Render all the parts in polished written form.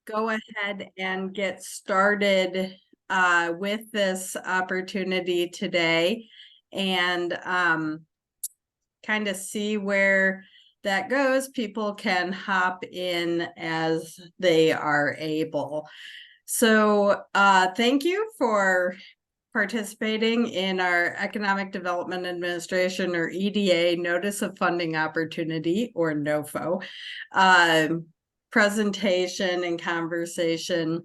go ahead and get started with this opportunity today and kind of see where that goes. People can hop in as they are able. So thank you for participating in our Economic Development Administration, or EDA, Notice of Funding Opportunity, or NOFO, presentation and conversation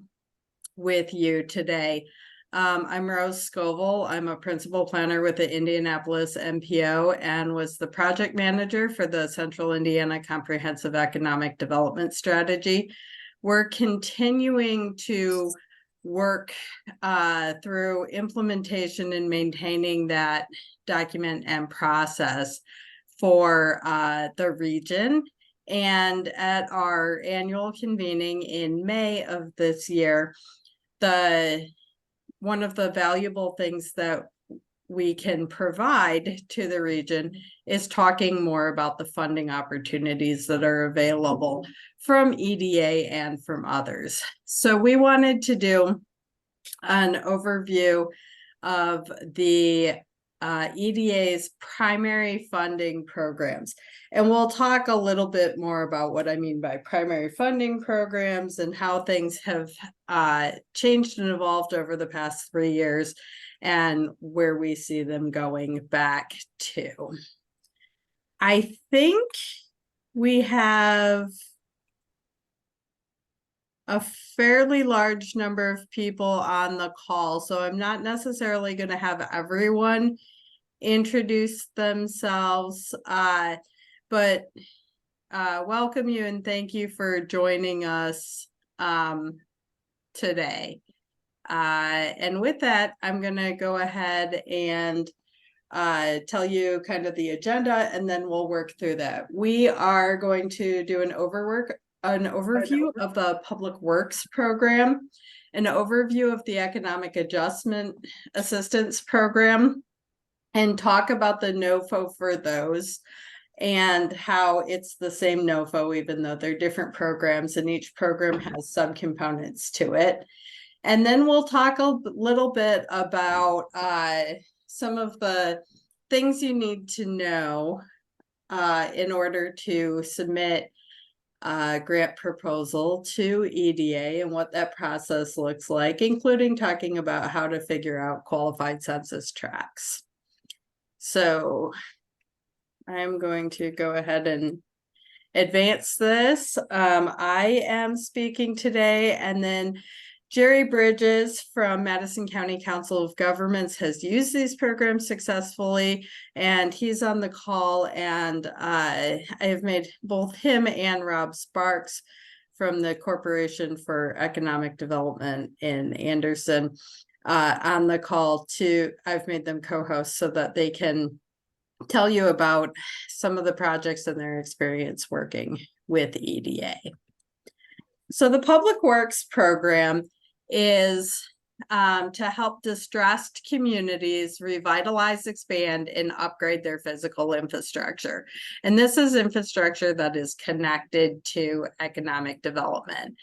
with you today. I'm Rose Scoville. I'm a principal planner with the Indianapolis MPO and was the project manager for the Central Indiana Comprehensive Economic Development Strategy. We're continuing to work through implementation and maintaining that document and process for the region. And at our annual convening in May of this year, one of the valuable things that we can provide to the region is talking more about the funding opportunities that are available from EDA and from others. So we wanted to do an overview of the EDA's primary funding programs. And we'll talk a little bit more about what I mean by primary funding programs and how things have changed and evolved over the past 3 years and where we see them going back to. I think we have a fairly large number of people on the call, so I'm not necessarily going to have everyone introduce themselves, but welcome you and thank you for joining us today. And with that, I'm going to go ahead and tell you kind of the agenda, and then we'll work through that. We are going to do an overview of the Public Works Program, an overview of the Economic Adjustment Assistance Program, and talk about the NOFO for those and how it's the same NOFO, even though they're different programs and each program has subcomponents to it. And then we'll talk a little bit about some of the things you need to know in order to submit a grant proposal to EDA and what that process looks like, including talking about how to figure out qualified census tracts. So I'm going to go ahead and advance this. I am speaking today, and then Jerry Bridges from Madison County Council of Governments has used these programs successfully, and he's on the call, and I have made both him and Rob Sparks from the Corporation for Economic Development in Anderson on the call too. I've made them co-hosts so that they can tell you about some of the projects and their experience working with EDA. So the Public Works Program is to help distressed communities revitalize, expand, and upgrade their physical infrastructure. And this is infrastructure that is connected to economic development.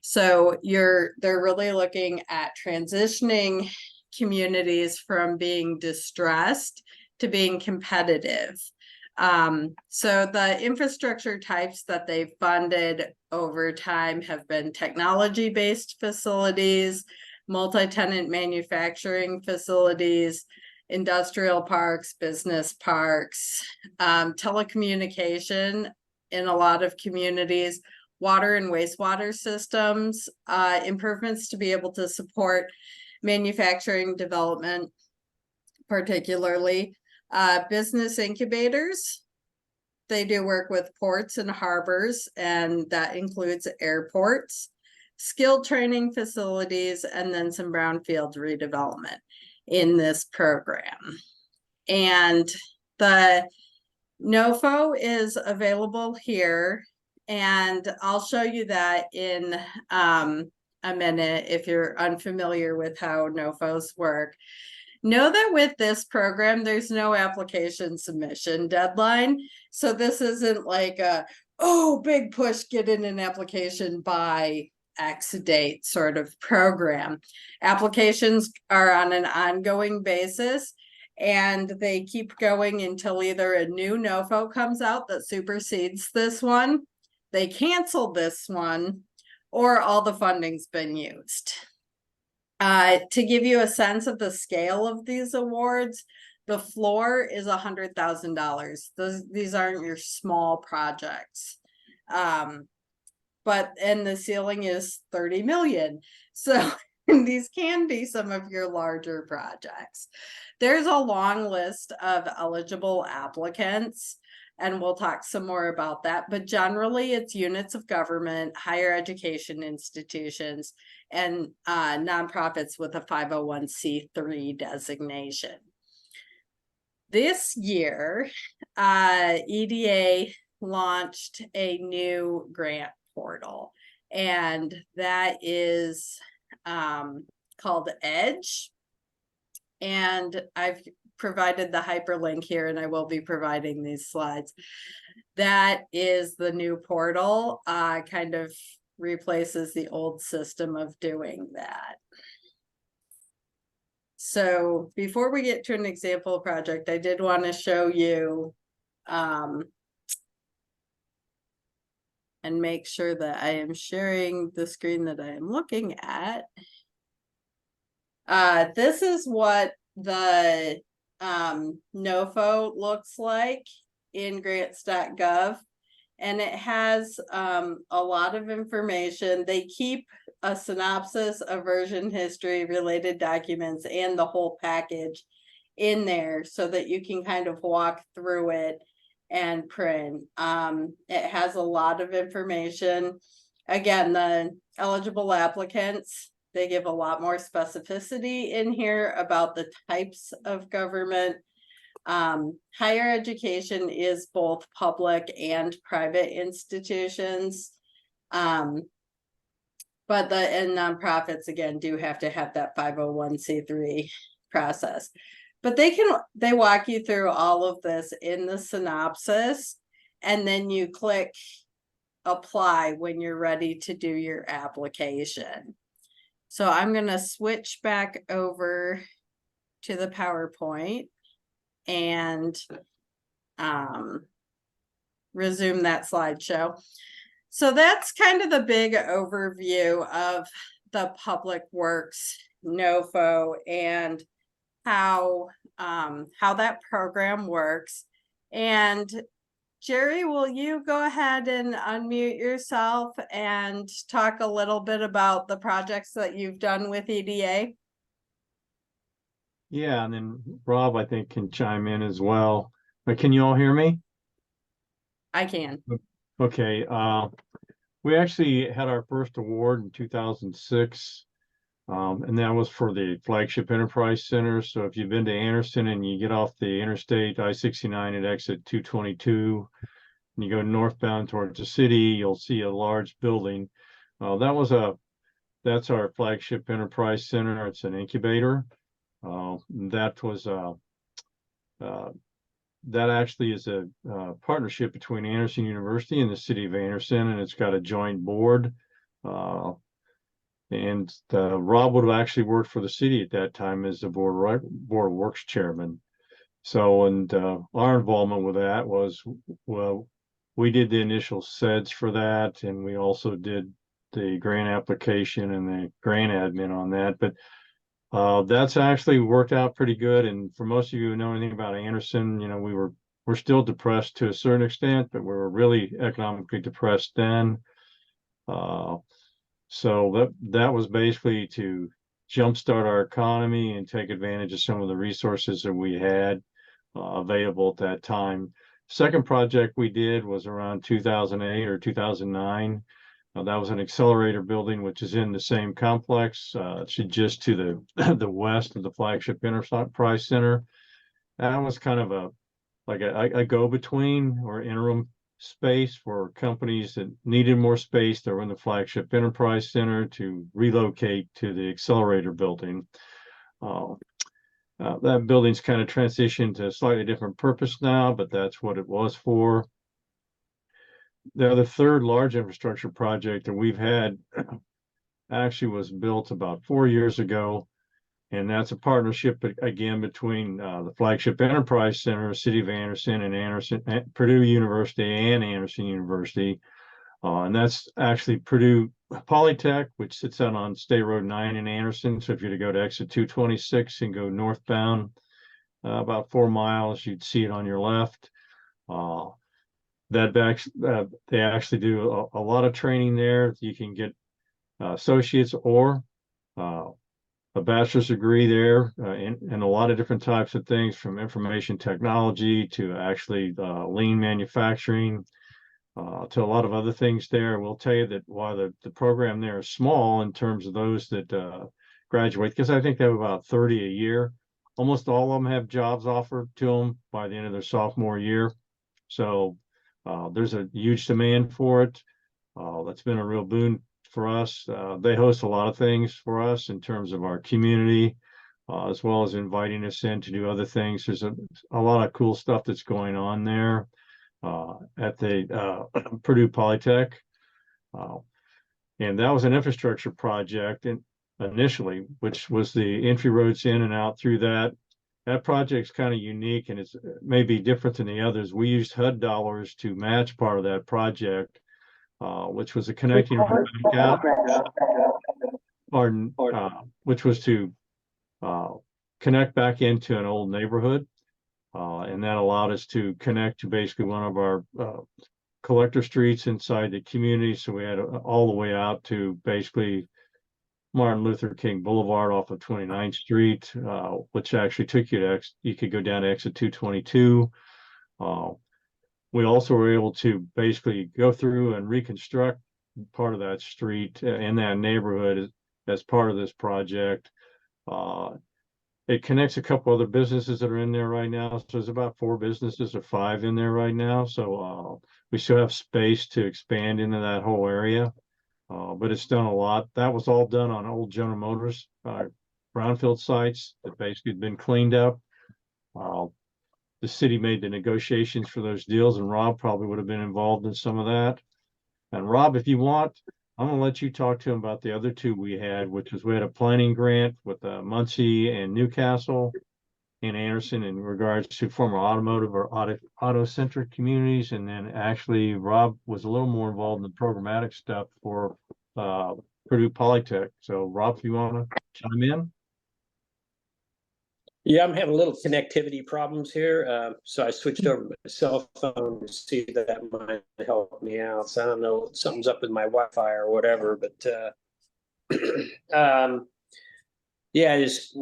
So they're really looking at transitioning communities from being distressed to being competitive. So the infrastructure types that they've funded over time have been technology-based facilities, multi-tenant manufacturing facilities, industrial parks, business parks, telecommunication in a lot of communities, water and wastewater systems, improvements to be able to support manufacturing development, particularly business incubators. They do work with ports and harbors, and that includes airports, skilled training facilities, and then some brownfield redevelopment in this program. And the NOFO is available here, and I'll show you that in a minute if you're unfamiliar with how NOFOs work. Know that with this program, there's no application submission deadline. So this isn't like a, oh, big push, get in an application by X date sort of program. Applications are on an ongoing basis, and they keep going until either a new NOFO comes out that supersedes this one, they cancel this one, or all the funding's been used. To give you a sense of the scale of these awards, the floor is $100,000. These aren't your small projects. And the ceiling is 30 million. So these can be some of your larger projects. There's a long list of eligible applicants, and we'll talk some more about that. But generally, it's units of government, higher education institutions, and nonprofits with a 501c3 designation. This year, EDA launched a new grant portal, and that is called Edge. And I've provided the hyperlink here, and I will be providing these slides. That is the new portal, kind of replaces the old system of doing that. So before we get to an example project, I did want to show you and make sure that I am sharing the screen that I am looking at. This is what the NOFO looks like in grants.gov, and it has a lot of information. They keep a synopsis, a version history, related documents, and the whole package in there so that you can kind of walk through it and print. It has a lot of information. Again, the eligible applicants, they give a lot more specificity in here about the types of government. Higher education is both public and private institutions. But and nonprofits, again, do have to have that 501c3 process. But they walk you through all of this in the synopsis, and then you click apply when you're ready to do your application. So I'm going to switch back over to the PowerPoint and resume that slideshow. So that's kind of the big overview of the Public Works NOFO and how that program works. And Jerry, will you go ahead and unmute yourself and talk a little bit about the projects that you've done with EDA? Yeah, and then Rob, I think, can chime in as well. But can you all hear me? I can. Okay. We actually had our first award in 2006, and that was for the Flagship Enterprise Center. So if you've been to Anderson and you get off the Interstate I-69 at exit 222, and you go northbound towards the city, you'll see a large building. That's our Flagship Enterprise Center. It's an incubator. That actually is a partnership between Anderson University and the city of Anderson, and it's got a joint board. Rob would have actually worked for the city at that time as the board of works chairman. So, and our involvement with that was, well, we did the initial SEDS for that, and we also did the grant application and the grant admin on that. But that's actually worked out pretty good. And for most of you who know anything about Anderson, you know, we're still depressed to a certain extent, but we were really economically depressed then. So that was basically to jumpstart our economy and take advantage of some of the resources that we had available at that time. Second project we did was around 2008 or 2009. That was an accelerator building, which is in the same complex, just to the west of the Flagship Enterprise Center. That was kind of a go-between or interim space for companies that needed more space that were in the Flagship Enterprise Center to relocate to the accelerator building. That building's kind of transitioned to a slightly different purpose now, but that's what it was for. The third large infrastructure project that we've had actually was built about 4 years ago. And that's a partnership again between the flagship enterprise center, City of Anderson, and Purdue University and Anderson University. And that's actually Purdue Polytech, which sits out on State Road 9 in Anderson. So if you're to go to exit 226 and go northbound about 4 miles, you'd see it on your left. They actually do a lot of training there. You can get associates or a bachelor's degree there in a lot of different types of things, from information technology to actually lean manufacturing to a lot of other things there. We'll tell you that while the program there is small in terms of those that graduate, because I think they have about 30 a year, almost all of them have jobs offered to them by the end of their sophomore year. So there's a huge demand for it. That's been a real boon for us. They host a lot of things for us in terms of our community, as well as inviting us in to do other things. There's a lot of cool stuff that's going on there at the Purdue Polytech. And that was an infrastructure project initially, which was the entry roads in and out through that. That project's kind of unique, and it's maybe different than the others. We used HUD dollars to match part of that project, which was a connecting road back out, which was to connect back into an old neighborhood. And that allowed us to connect to basically one of our collector streets inside the community. So we had all the way out to basically Martin Luther King Boulevard off of 29th Street, which actually took you to you could go down to exit 222. We also were able to basically go through and reconstruct part of that street in that neighborhood as part of this project. It connects a couple other businesses that are in there right now. So there's about 4 businesses or 5 in there right now. So we still have space to expand into that whole area. But it's done a lot. That was all done on old General Motors brownfield sites that basically had been cleaned up. The city made the negotiations for those deals, and Rob probably would have been involved in some of that. And Rob, if you want, I'm going to let you talk to him about the other 2 we had, which was we had a planning grant with Muncie and Newcastle and Anderson in regards to former automotive or auto-centric communities. And then actually Rob was a little more involved in the programmatic stuff for Purdue Polytech. So Rob, if you want to chime in. Yeah, I'm having a little connectivity problems here. So I switched over to my cell phone to see if that might help me out. So I don't know, something's up with my Wi-Fi or whatever, but yeah, just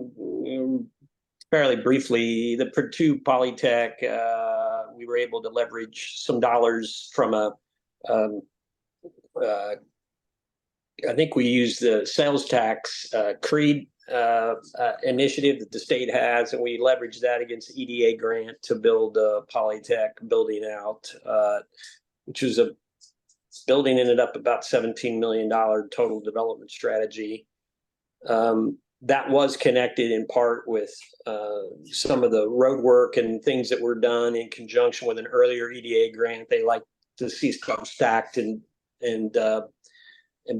fairly briefly, the Purdue Polytech, we were able to leverage some dollars from I think we used the sales tax CREED initiative that the state has, and we leveraged that against the EDA grant to build a Polytech building out, which was a building ended up about $17 million total development strategy. That was connected in part with some of the road work and things that were done in conjunction with an earlier EDA grant. They like to see stuff stacked and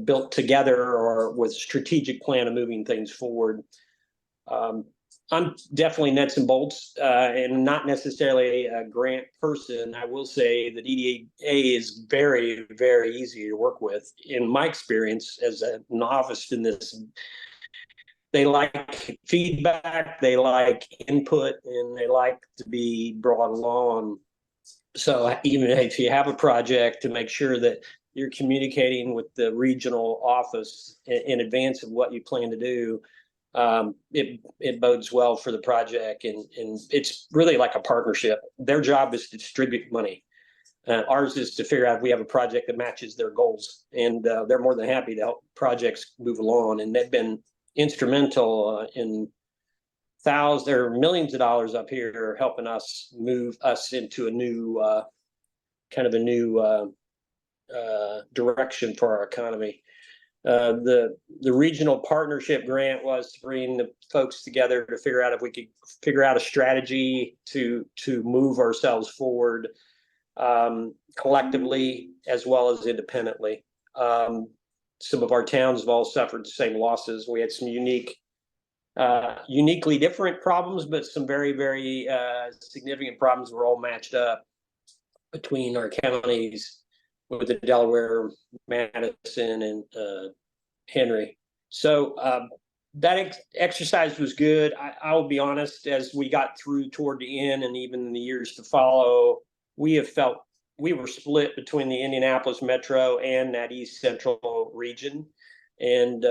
built together or with a strategic plan of moving things forward. I'm definitely nuts and bolts and not necessarily a grant person. I will say that EDA is very, very easy to work with. In my experience as a novice in this, they like feedback, they like input, and they like to be brought along. So even if you have a project, to make sure that you're communicating with the regional office in advance of what you plan to do, it bodes well for the project, and it's really like a partnership. Their job is to distribute money. Ours is to figure out if we have a project that matches their goals, and they're more than happy to help projects move along. And they've been instrumental in thousands or millions of dollars up here helping us move us into a new kind of a new direction for our economy. The regional partnership grant was to bring the folks together to figure out if we could figure out a strategy to move ourselves forward collectively as well as independently. some of our towns have all suffered the same losses. We had some uniquely different problems, but some very, very significant problems were all matched up between our counties with the Delaware, Madison, and Henry. So that exercise was good. I will be honest, as we got through toward the end and even in the years to follow, we have felt we were split between the Indianapolis metro and that East Central region. And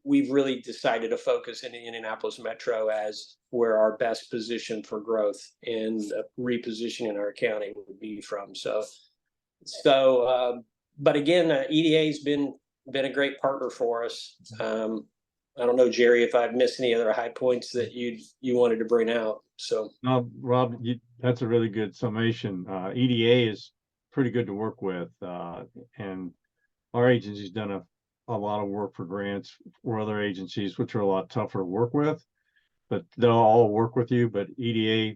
we've really decided to focus in the Indianapolis metro as where our best position for growth and repositioning our county would be from. But again, EDA has been a great partner for us. I don't know, Jerry, if I've missed any other high points that you wanted to bring out. So no, Rob, that's a really good summation. EDA is pretty good to work with, and our agency's done a lot of work for grants for other agencies, which are a lot tougher to work with, but they'll all work with you. But EDA,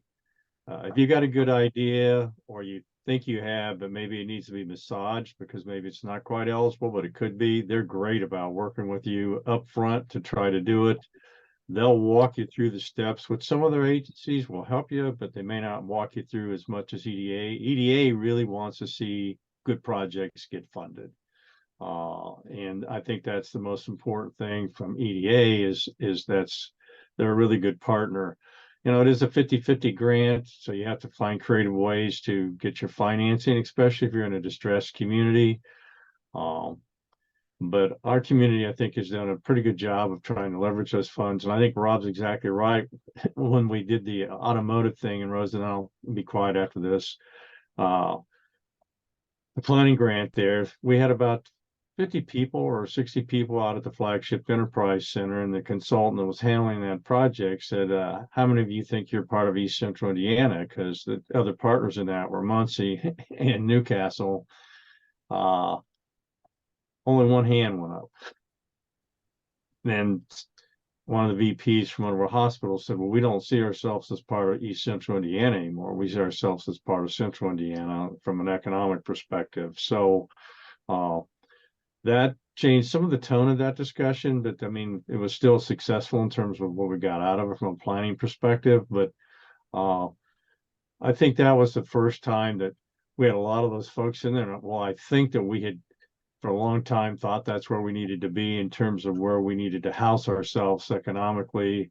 if you got a good idea or you think you have, but maybe it needs to be massaged because maybe it's not quite eligible, but it could be, they're great about working with you up front to try to do it. They'll walk you through the steps, which some other agencies will help you, but they may not walk you through as much as EDA. EDA really wants to see good projects get funded. And I think that's the most important thing from EDA is they're a really good partner. You know, it is a 50-50 grant, so you have to find creative ways to get your financing, especially if you're in a distressed community. But our community, I think, has done a pretty good job of trying to leverage those funds. And I think Rob's exactly right. When we did the automotive thing, and Rose, and I'll be quiet after this, the planning grant there, we had about 50 people or 60 people out at the flagship enterprise center, and the consultant that was handling that project said, how many of you think you're part of East Central Indiana? Because the other partners in that were Muncie and Newcastle. Only one hand went up. Then one of the VPs from one of our hospitals said, well, we don't see ourselves as part of East Central Indiana anymore. We see ourselves as part of Central Indiana from an economic perspective. So that changed some of the tone of that discussion, but I mean, it was still successful in terms of what we got out of it from a planning perspective. But I think that was the first time that we had a lot of those folks in there. Well, I think that we had for a long time thought that's where we needed to be in terms of where we needed to house ourselves economically.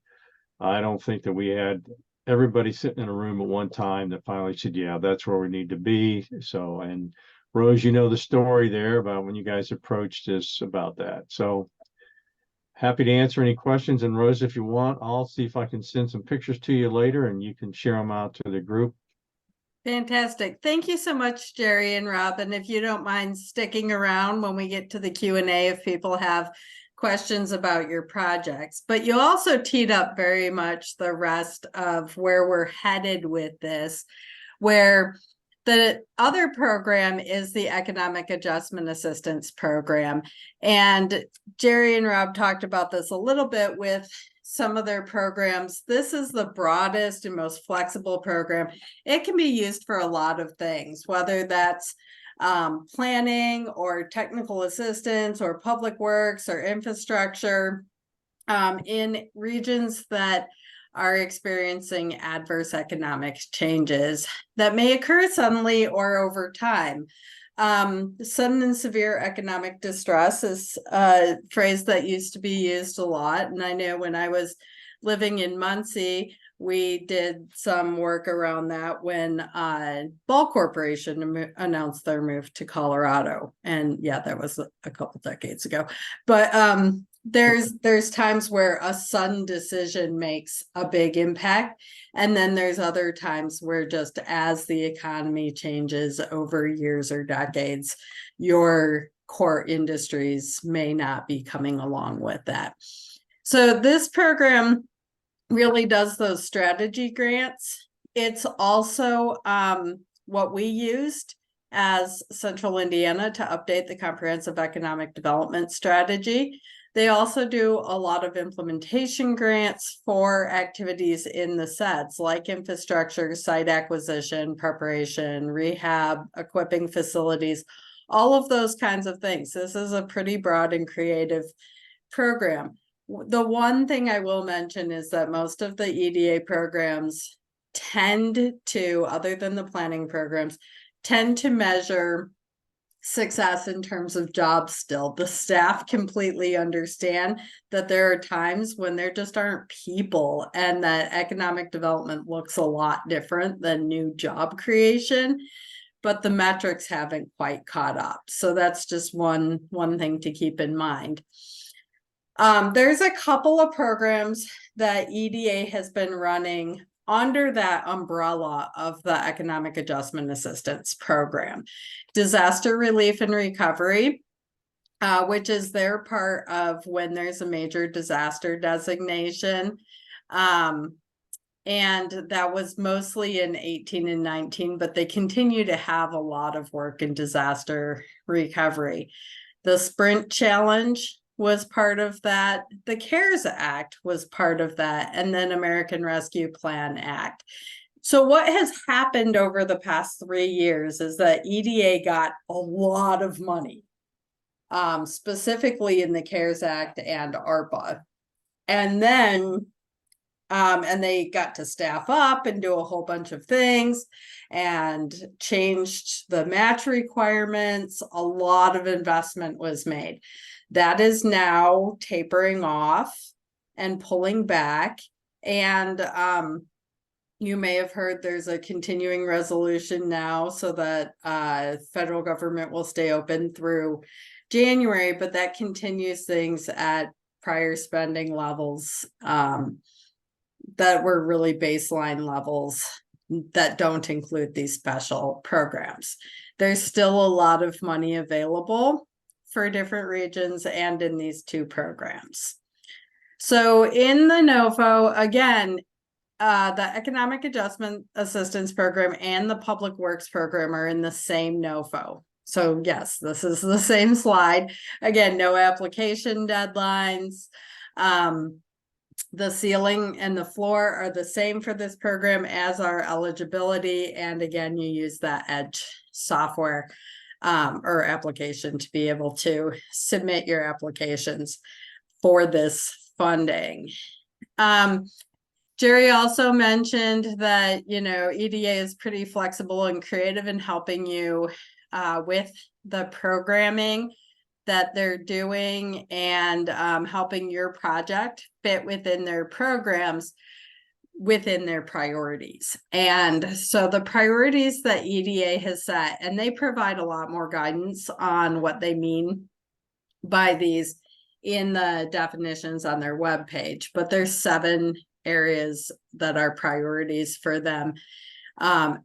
I don't think that we had everybody sitting in a room at one time that finally said, yeah, that's where we need to be. So, and Rose, you know the story there about when you guys approached us about that. So happy to answer any questions. And Rose, if you want, I'll see if I can send some pictures to you later and you can share them out to the group. Fantastic. Thank you so much, Jerry and Rob. And if you don't mind sticking around when we get to the Q&A, if people have questions about your projects. But you also teed up very much the rest of where we're headed with this, where the other program is the Economic Adjustment Assistance Program. And Jerry and Rob talked about this a little bit with some of their programs. This is the broadest and most flexible program. It can be used for a lot of things, whether that's planning or technical assistance or public works or infrastructure in regions that are experiencing adverse economic changes that may occur suddenly or over time. Sudden and severe economic distress is a phrase that used to be used a lot. And I know when I was living in Muncie, we did some work around that when Ball Corporation announced their move to Colorado. And yeah, that was a couple decades ago. But there's times where a sudden decision makes a big impact. And then there's other times where just as the economy changes over years or decades, your core industries may not be coming along with that. So this program really does those strategy grants. It's also what we used as Central Indiana to update the Comprehensive Economic Development Strategy. They also do a lot of implementation grants for activities in the sets like infrastructure, site acquisition, preparation, rehab, equipping facilities, all of those kinds of things. This is a pretty broad and creative program. The one thing I will mention is that most of the EDA programs tend to, other than the planning programs, tend to measure success in terms of jobs still. The staff completely understand that there are times when there just aren't people, and that economic development looks a lot different than new job creation, but the metrics haven't quite caught up. So that's just one thing to keep in mind. There's a couple of programs that EDA has been running under that umbrella of the Economic Adjustment Assistance Program. Disaster Relief and Recovery, which is their part of when there's a major disaster designation. And that was mostly in 18 and 19, but they continue to have a lot of work in disaster recovery. The Sprint Challenge was part of that. The CARES Act was part of that, and then American Rescue Plan Act. So what has happened over the past 3 years is that EDA got a lot of money, specifically in the CARES Act and ARPA. And then and they got to staff up and do a whole bunch of things and changed the match requirements. A lot of investment was made. That is now tapering off and pulling back. And you may have heard there's a continuing resolution now so that federal government will stay open through January, but that continues things at prior spending levels that were really baseline levels that don't include these special programs. There's still a lot of money available for different regions and in these two programs. So in the NOFO, again, the Economic Adjustment Assistance Program and the Public Works Program are in the same NOFO. So yes, this is the same slide. Again, no application deadlines. The ceiling and the floor are the same for this program as our eligibility. And again, you use that Edge software or application to be able to submit your applications for this funding. Jerry also mentioned that, you know, EDA is pretty flexible and creative in helping you with the programming that they're doing and helping your project fit within their programs within their priorities. And so the priorities that EDA has set, and they provide a lot more guidance on what they mean by these in the definitions on their webpage, but there's 7 areas that are priorities for them.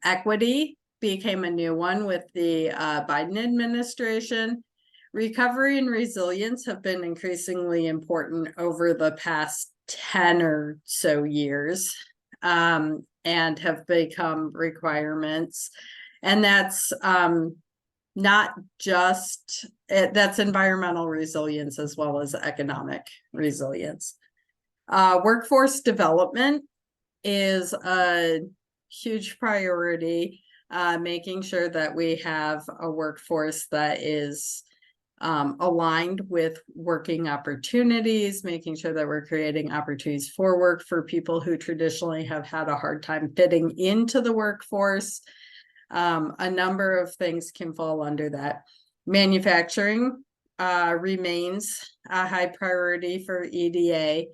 Equity became a new one with the Biden administration. Recovery and resilience have been increasingly important over the past 10 or so years and have become requirements. And that's not just, that's environmental resilience as well as economic resilience. Workforce development is a huge priority, making sure that we have a workforce that is aligned with working opportunities, making sure that we're creating opportunities for work for people who traditionally have had a hard time fitting into the workforce. A number of things can fall under that. Manufacturing remains a high priority for EDA.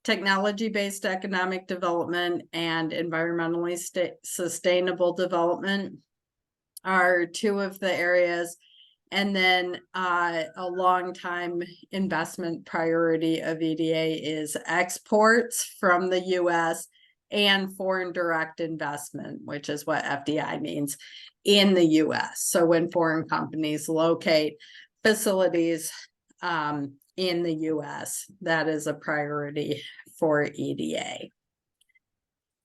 Technology-based economic development and environmentally sustainable development are 2 of the areas. And then a long time investment priority of EDA is exports from the US and foreign direct investment, which is what FDI means, in the US. So when foreign companies locate facilities in the US, that is a priority for EDA.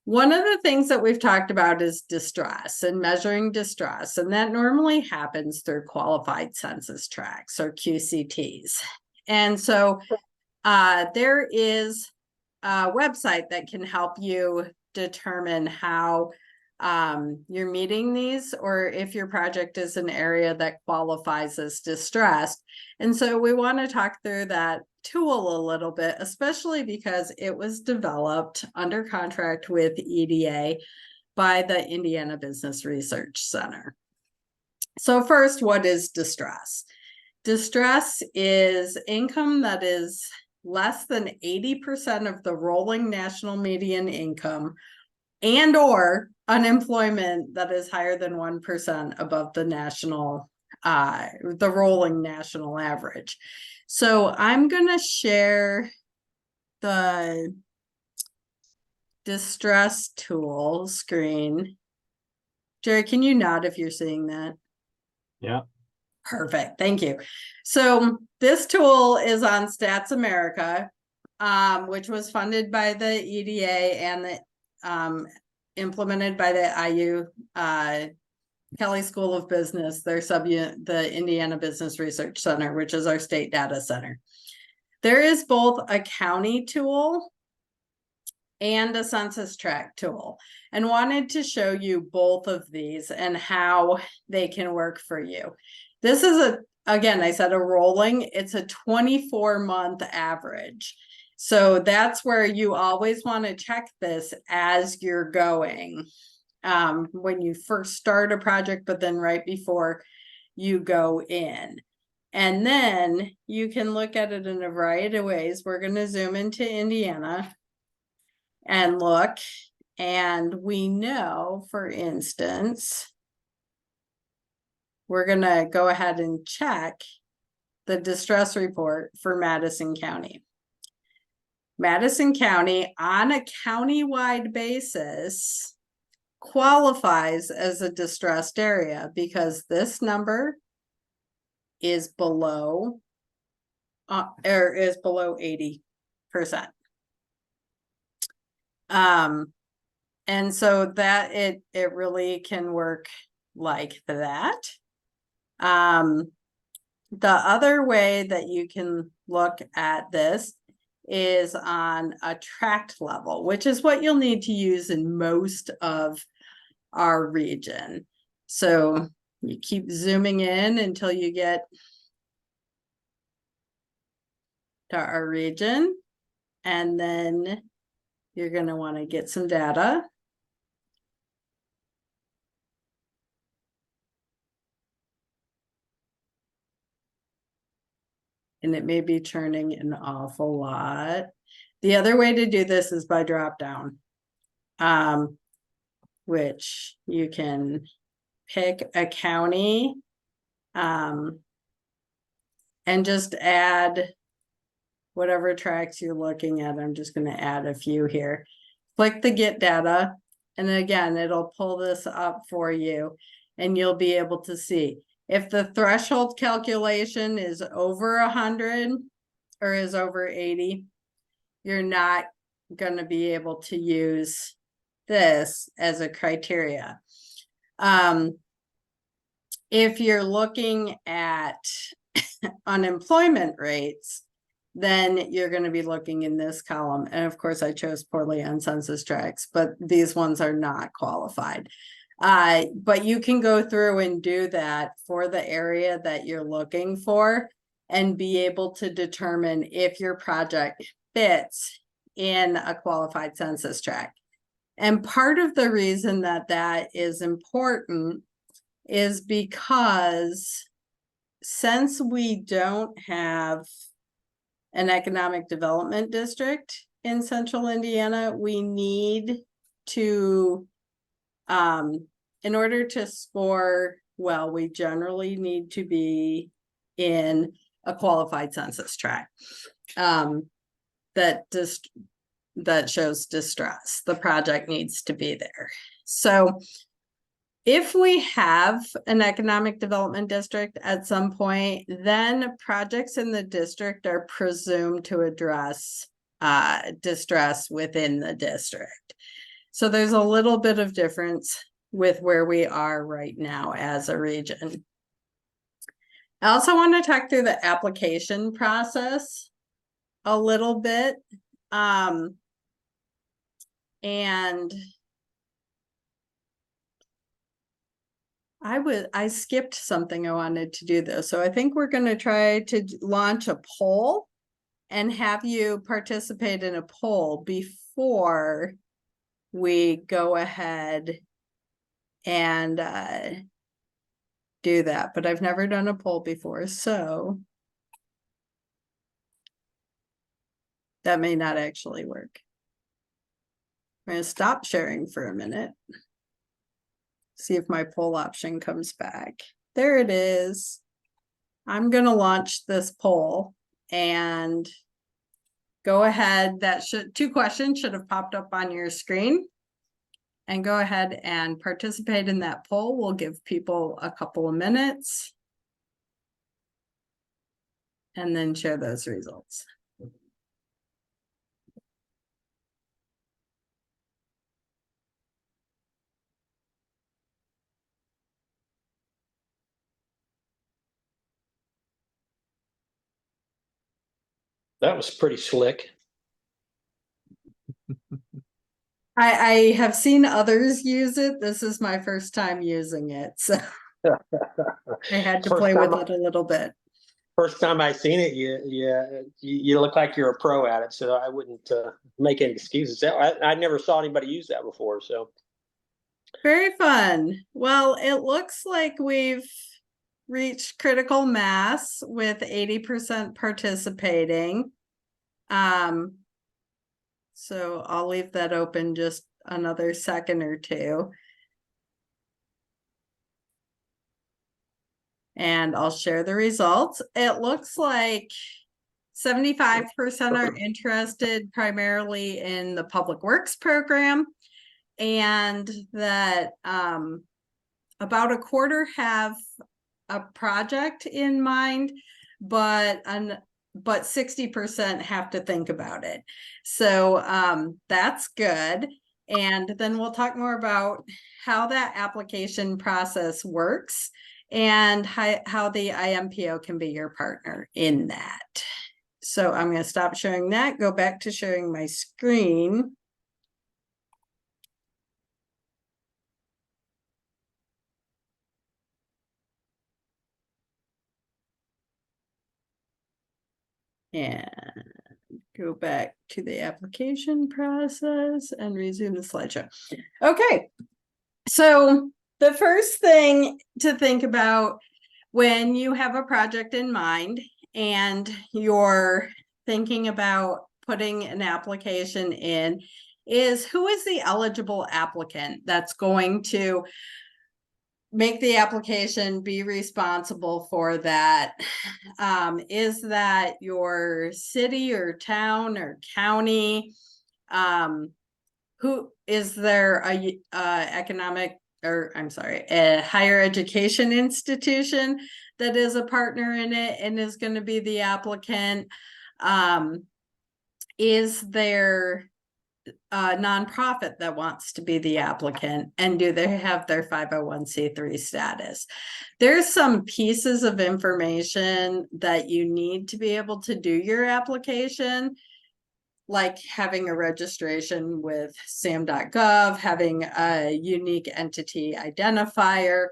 One of the things that we've talked about is distress and measuring distress, and that normally happens through qualified census tracts or QCTs. And so there is a website that can help you determine how you're meeting these, or if your project is an area that qualifies as distressed. And so we want to talk through that tool a little bit, especially because it was developed under contract with EDA by the Indiana Business Research Center. So first, what is distress? Distress is income that is less than 80% of the rolling national median income, and or unemployment that is higher than 1% above the national, the rolling national average. So I'm gonna share the distress tool screen. Jerry, can you nod if you're seeing that? Yeah. Perfect, thank you. So this tool is on Stats America, which was funded by the EDA and the implemented by the IU Kelly School of Business, their the Indiana Business Research Center, which is our state data center. There is both a county tool and a census tract tool, and wanted to show you both of these and how they can work for you. This is again, I said a rolling, it's a 24-month average. So that's where you always want to check this as you're going, when you first start a project, but then right before you go in. And then you can look at it in a variety of ways. We're going to zoom into Indiana and look, and we know, for instance, we're going to go ahead and check the distress report for Madison County. Madison County, on a county-wide basis, qualifies as a distressed area because this number is below, or is below 80%. And so that it really can work like that. The other way that you can look at this is on a tract level, which is what you'll need to use in most of our region. So you keep zooming in until you get to our region, and then you're going to want to get some data. And it may be turning an awful lot. The other way to do this is by drop down, which you can pick a county, and just add whatever tracks you're looking at. I'm just going to add a few here. Click the get data, and again, it'll pull this up for you, and you'll be able to see if the threshold calculation is over 100 or is over 80, you're not going to be able to use this as a criteria. If you're looking at unemployment rates, then you're going to be looking in this column. And of course, I chose poorly on census tracts, but these ones are not qualified. But you can go through and do that for the area that you're looking for and be able to determine if your project fits in a qualified census tract. And part of the reason that that is important is because since we don't have an economic development district in central Indiana, we need to, in order to score well, we generally need to be in a qualified census tract that shows distress. The project needs to be there. So if we have an economic development district at some point, then projects in the district are presumed to address distress within the district. So there's a little bit of difference with where we are right now as a region. I also want to talk through the application process a little bit. And I skipped something I wanted to do though. So I think we're gonna try to launch a poll and have you participate in a poll before we go ahead and do that. But I've never done a poll before, so that may not actually work. I'm gonna stop sharing for a minute. See if my poll option comes back. There it is. I'm gonna launch this poll and go ahead. That should, 2 questions should have popped up on your screen. And go ahead and participate in that poll. We'll give people a couple of minutes. And then share those results. That was pretty slick. I have seen others use it. This is my first time using it, so I had to play with it a little bit. First time I seen it, you look like you're a pro at it, so I wouldn't make any excuses. I never saw anybody use that before, so. Very fun. Well, it looks like we've reached critical mass with 80% participating. So I'll leave that open just another second or two. And I'll share the results. It looks like 75% are interested primarily in the Public Works program, and that about a quarter have a project in mind, but 60% have to think about it. So that's good. And then we'll talk more about how that application process works and how the IMPO can be your partner in that. So I'm going to stop sharing that, go back to sharing my screen. And go back to the application process and resume the slideshow. Okay, so the first thing to think about when you have a project in mind and you're thinking about putting an application in is who is the eligible applicant that's going to make the application, be responsible for that. Is that your city or town or county? Who is there a a higher education institution that is a partner in it and is going to be the applicant? Is there a nonprofit that wants to be the applicant, and do they have their 501c3 status? There's some pieces of information that you need to be able to do your application, like having a registration with sam.gov, having a unique entity identifier,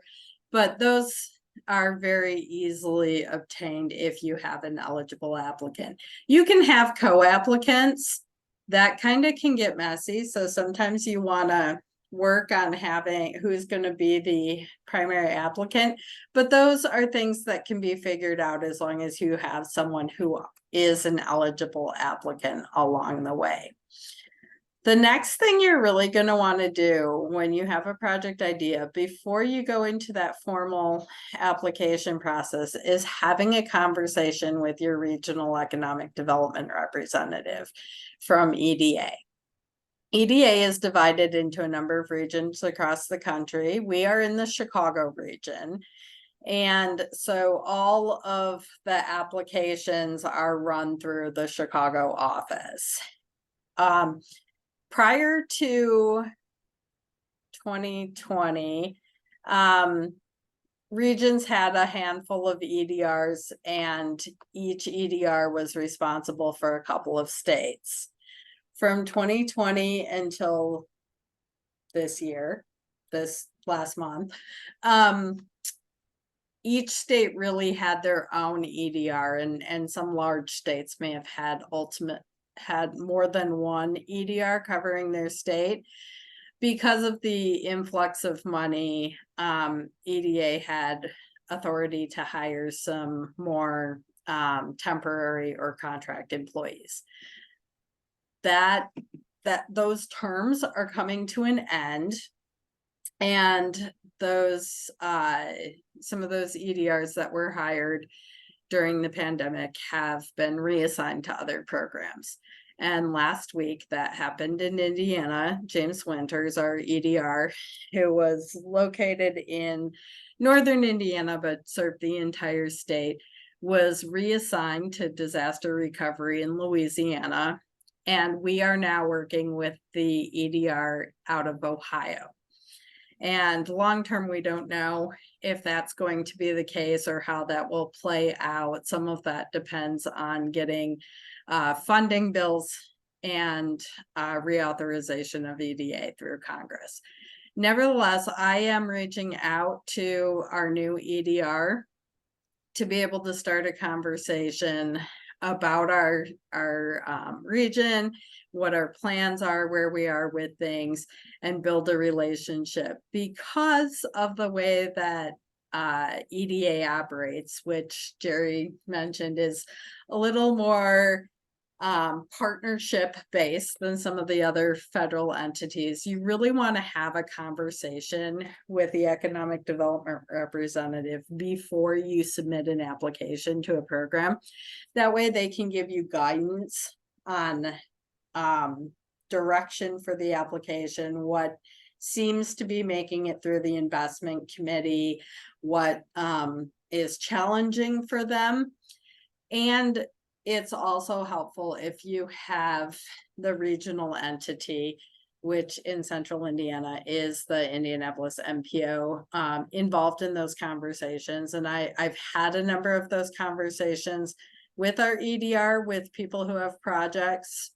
but those are very easily obtained if you have an eligible applicant. You can have co-applicants. That kind of can get messy. So sometimes you want to work on having who's going to be the primary applicant, but those are things that can be figured out as long as you have someone who is an eligible applicant along the way. The next thing you're really going to want to do when you have a project idea before you go into that formal application process is having a conversation with your regional economic development representative from EDA. EDA is divided into a number of regions across the country. We are in the Chicago region. And so all of the applications are run through the Chicago office. Prior to 2020, regions had a handful of EDRs, and each EDR was responsible for a couple of states. From 2020 until this year, this last month. Each state really had their own EDR, and some large states may have had more than one EDR covering their state. Because of the influx of money, EDA had authority to hire some more temporary or contract employees. Those terms are coming to an end, and those some of those EDRs that were hired during the pandemic have been reassigned to other programs. And last week that happened in Indiana. James Winters, our EDR, who was located in northern Indiana but served the entire state, was reassigned to disaster recovery in Louisiana. And we are now working with the EDR out of Ohio. And long-term, we don't know if that's going to be the case or how that will play out. Some of that depends on getting funding bills and reauthorization of EDA through Congress. Nevertheless, I am reaching out to our new EDR to be able to start a conversation about our region, what our plans are, where we are with things, and build a relationship. Because of the way that EDA operates, which Jerry mentioned is a little more partnership based than some of the other federal entities, you really want to have a conversation with the economic development representative before you submit an application to a program. That way they can give you guidance on direction for the application, what seems to be making it through the investment committee, what is challenging for them. And it's also helpful if you have the regional entity, which in central Indiana is the Indianapolis MPO, involved in those conversations. And I've had a number of those conversations with our EDR, with people who have projects.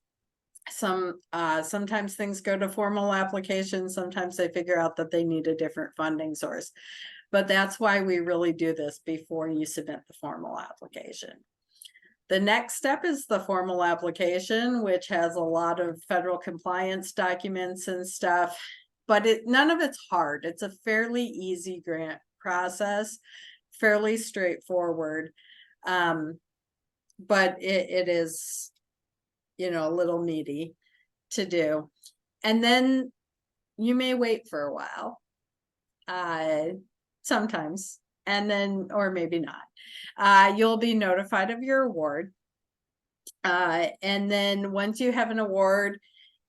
Sometimes things go to formal applications. Sometimes they figure out that they need a different funding source. But that's why we really do this before you submit the formal application. The next step is the formal application, which has a lot of federal compliance documents and stuff, but none of it's hard. It's a fairly easy grant process, fairly straightforward, but it is, a little meaty to do. And then you may wait for a while, sometimes, and then, or maybe not. You'll be notified of your award. And then once you have an award,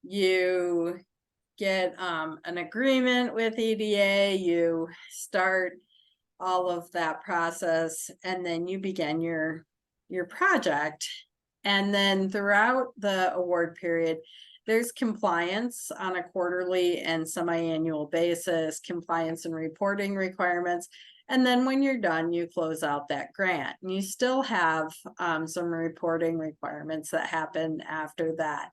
you get an agreement with EDA, you start all of that process, and then you begin your project. And then throughout the award period, there's compliance on a quarterly and semi-annual basis, compliance and reporting requirements. And then when you're done, you close out that grant. And you still have some reporting requirements that happen after that.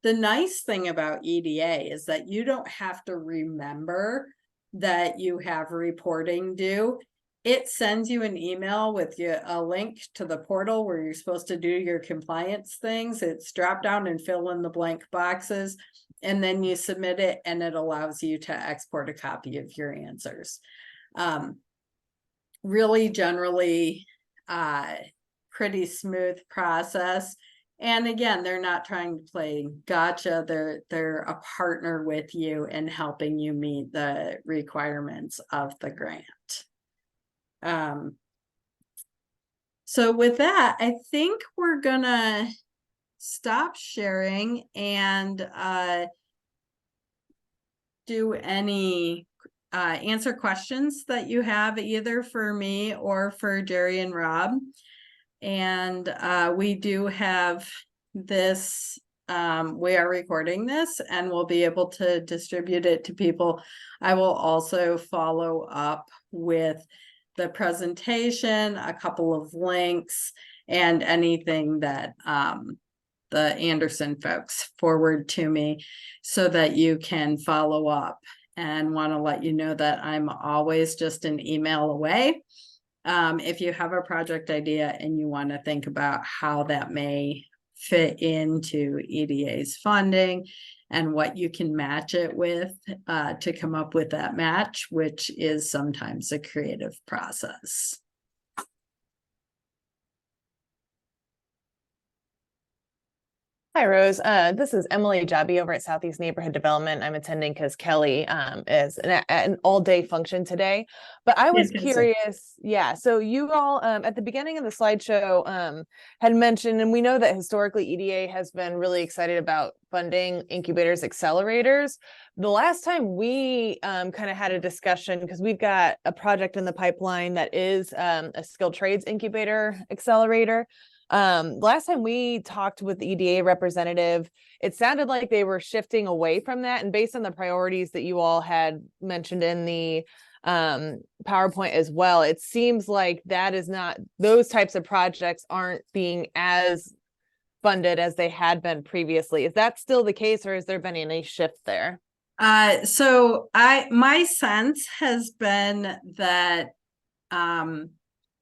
The nice thing about EDA is that you don't have to remember that you have reporting due. It sends you an email with a link to the portal where you're supposed to do your compliance things. It's drop down and fill in the blank boxes, and then you submit it, and it allows you to export a copy of your answers. Really generally pretty smooth process. And again, they're not trying to play gotcha. They're a partner with you in helping you meet the requirements of the grant. So with that, I think we're gonna stop sharing and do any answer questions that you have, either for me or for Jerry and Rob. And we do have this, we are recording this and we'll be able to distribute it to people. I will also follow up with the presentation, a couple of links, and anything that the Anderson folks forward to me so that you can follow up and want to let you know that I'm always just an email away. If you have a project idea and you want to think about how that may fit into EDA's funding and what you can match it with to come up with that match, which is sometimes a creative process. Hi, Rose. This is Emily Jabi over at Southeast Neighborhood Development. I'm attending because Kelly is an all-day function today. But I was curious, yeah. So you all at the beginning of the slideshow had mentioned, and we know that historically EDA has been really excited about funding incubators, accelerators. The last time we kind of had a discussion, because we've got a project in the pipeline that is a skilled trades incubator accelerator. Last time we talked with the EDA representative, it sounded like they were shifting away from that. And based on the priorities that you all had mentioned in the PowerPoint as well, it seems like that is not, those types of projects aren't being as funded as they had been previously. Is that still the case, or has there been any shift there? So my sense has been that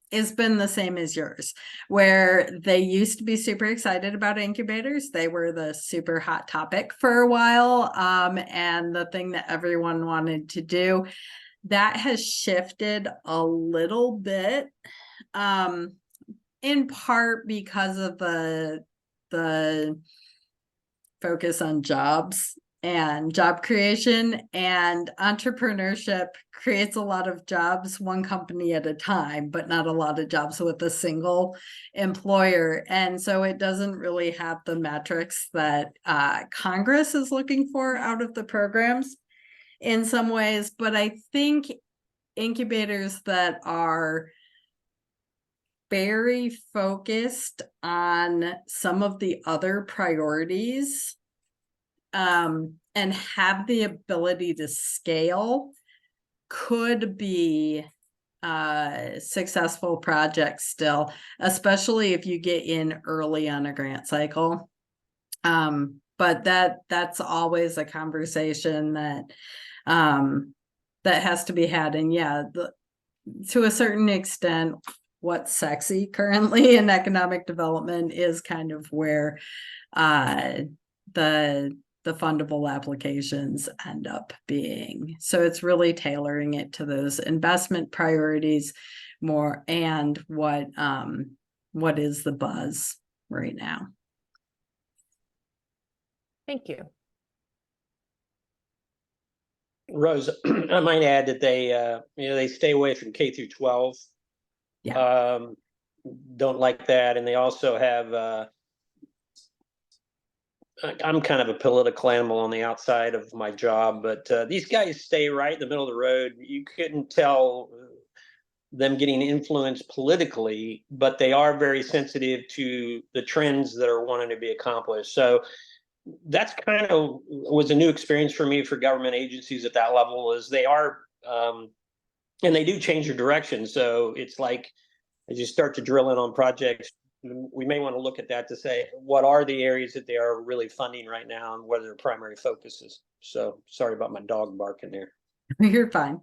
it's been the same as yours, where they used to be super excited about incubators. They were the super hot topic for a while, and the thing that everyone wanted to do. That has shifted a little bit, in part because of the focus on jobs and job creation, and entrepreneurship creates a lot of jobs one company at a time, but not a lot of jobs with a single employer. And so it doesn't really have the metrics that Congress is looking for out of the programs in some ways. But I think incubators that are very focused on some of the other priorities and have the ability to scale could be successful projects still, especially if you get in early on a grant cycle. But that's always a conversation that that has to be had. And yeah, to a certain extent, what's sexy currently in economic development is kind of where the fundable applications end up being. So it's really tailoring it to those investment priorities more, and what is the buzz right now. Thank you. Rose, I might add that they stay away from K through 12. Yeah. Don't like that. And they also have I'm kind of a political animal on the outside of my job, but these guys stay right in the middle of the road. You couldn't tell them getting influenced politically, but they are very sensitive to the trends that are wanting to be accomplished. So that's kind of was a new experience for me for government agencies at that level, is they are, and they do change their direction. So it's like, as you start to drill in on projects, we may want to look at that to say, what are the areas that they are really funding right now and what are their primary focuses? So sorry about my dog barking there. You're fine.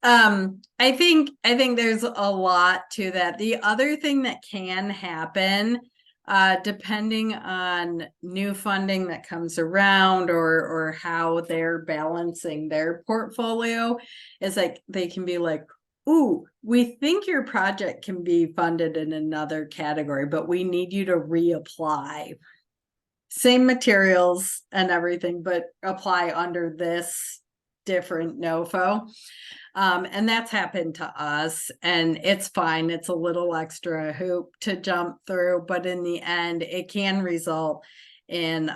I think there's a lot to that. The other thing that can happen, depending on new funding that comes around or how they're balancing their portfolio, is like they can be like, ooh, we think your project can be funded in another category, but we need you to reapply. Same materials and everything, but apply under this different NOFO. And that's happened to us, and it's fine. It's a little extra hoop to jump through, but in the end, it can result in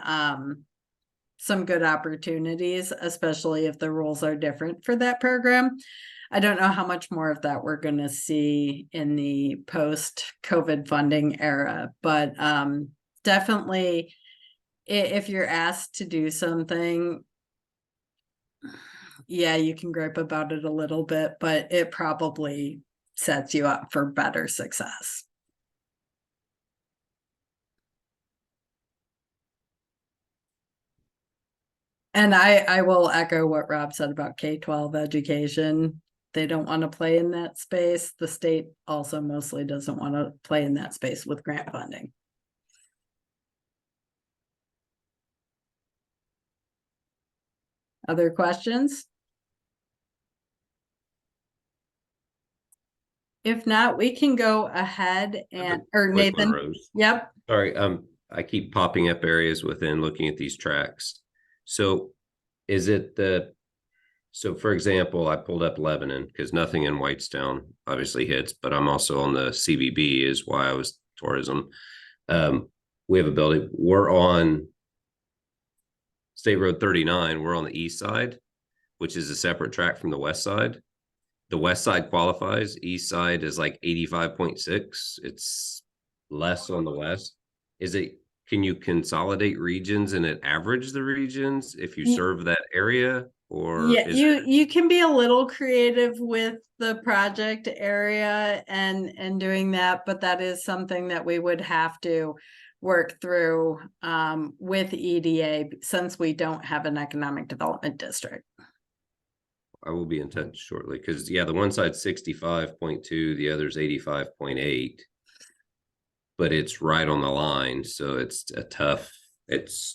some good opportunities, especially if the rules are different for that program. I don't know how much more of that we're going to see in the post-COVID funding era, but definitely if you're asked to do something, yeah, you can gripe about it a little bit, but it probably sets you up for better success. And I will echo what Rob said about K-12 education. They don't want to play in that space. The state also mostly doesn't want to play in that space with grant funding. Other questions? If not, we can go ahead and, or Quick one, Nathan. Rose. Yep. Sorry, I keep popping up areas within looking at these tracks. So is it so for example, I pulled up Lebanon because nothing in Whitestown obviously hits, but I'm also on the CBB is why I was tourism. We have a building, we're on State Road 39, we're on the east side, which is a separate track from the west side. The west side qualifies, east side is like 85.6. It's less on the west. Can you consolidate regions and it average the regions if you serve that area? Or Yeah, you can be a little creative with the project area and doing that, but that is something that we would have to work through with EDA since we don't have an economic development district. I will be in touch shortly because the one side's 65.2, the other's 85.8, but it's right on the line, so it's a tough.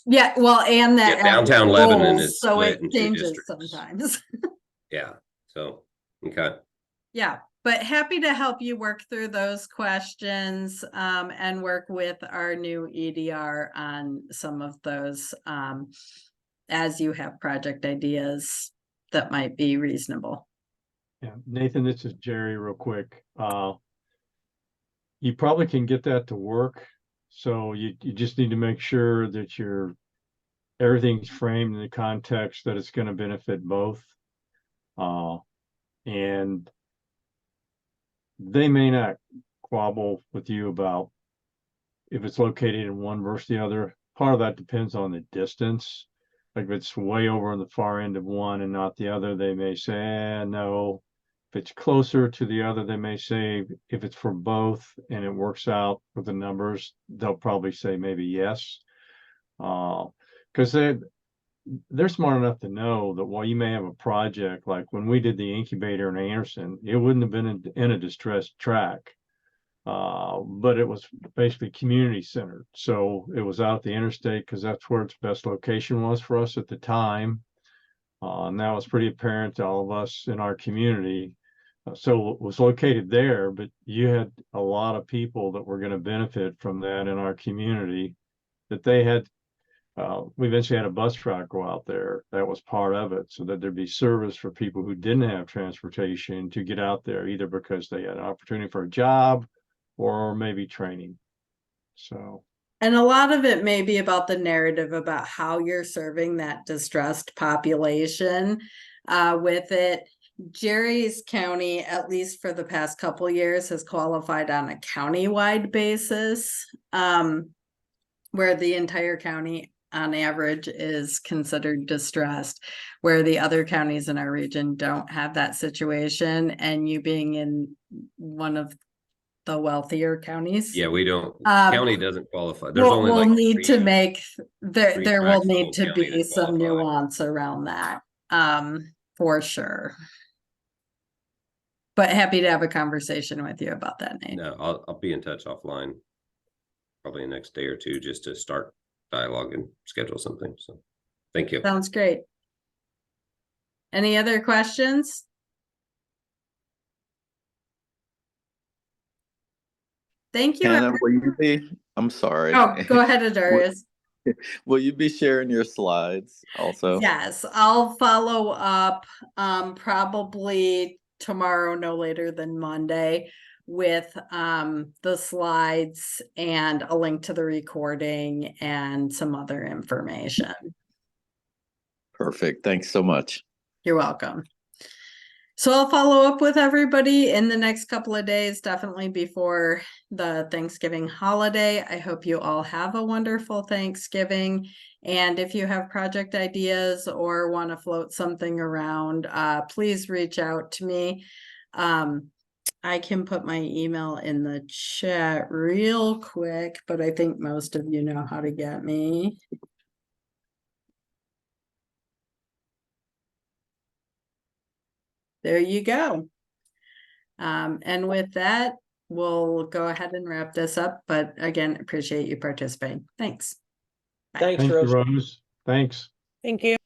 Yeah, well, and that downtown Lebanon is so split it in two changes districts. sometimes. Yeah, so okay. Yeah, but happy to help you work through those questions and work with our new EDR on some of those as you have project ideas that might be reasonable. Yeah, Nathan, this is Jerry real quick. You probably can get that to work. So you just need to make sure that everything's framed in the context that it's going to benefit both. And they may not quabble with you about if it's located in one versus the other. Part of that depends on the distance. Like if it's way over on the far end of one and not the other, they may say, no. If it's closer to the other, they may say, if it's for both and it works out with the numbers, they'll probably say maybe yes. Because they're smart enough to know that while you may have a project, like when we did the incubator in Anderson, it wouldn't have been in a distressed track. But it was basically community centered. So it was out the interstate because that's where its best location was for us at the time. And that was pretty apparent to all of us in our community. So it was located there, but you had a lot of people that were going to benefit from that in our community that they had. We eventually had a bus route go out there. That was part of it, so that there'd be service for people who didn't have transportation to get out there, either because they had an opportunity for a job or maybe training. So. And a lot of it may be about the narrative about how you're serving that distressed population with it. Jerry's County, at least for the past couple years, has qualified on a county-wide basis, where the entire county on average is considered distressed, where the other counties in our region don't have that situation. And you being in one of the wealthier counties. Yeah, we don't, county doesn't qualify. There's only we'll like need to make, there will tracks in need Old to County be that some qualify. nuance around that, for sure. But happy to have a conversation with you about that, Nate. No, I'll be in touch offline, probably the next day or two, just to start dialogue and schedule something. So thank you. Sounds great. Any other questions? Thank you. Hannah, will you be? I'm sorry. Oh, go ahead, Darius. Will you be sharing your slides also? Yes, I'll follow up probably tomorrow, no later than Monday, with the slides and a link to the recording and some other information. Perfect. Thanks so much. You're welcome. So I'll follow up with everybody in the next couple of days, definitely before the Thanksgiving holiday. I hope you all have a wonderful Thanksgiving. And if you have project ideas or want to float something around, please reach out to me. I can put my email in the chat real quick, but I think most of you know how to get me. there you go. And with that, we'll go ahead and wrap this up, but again, appreciate you participating. Thanks. Thanks, Thank you, Rose. Rose. Thanks. Thank you.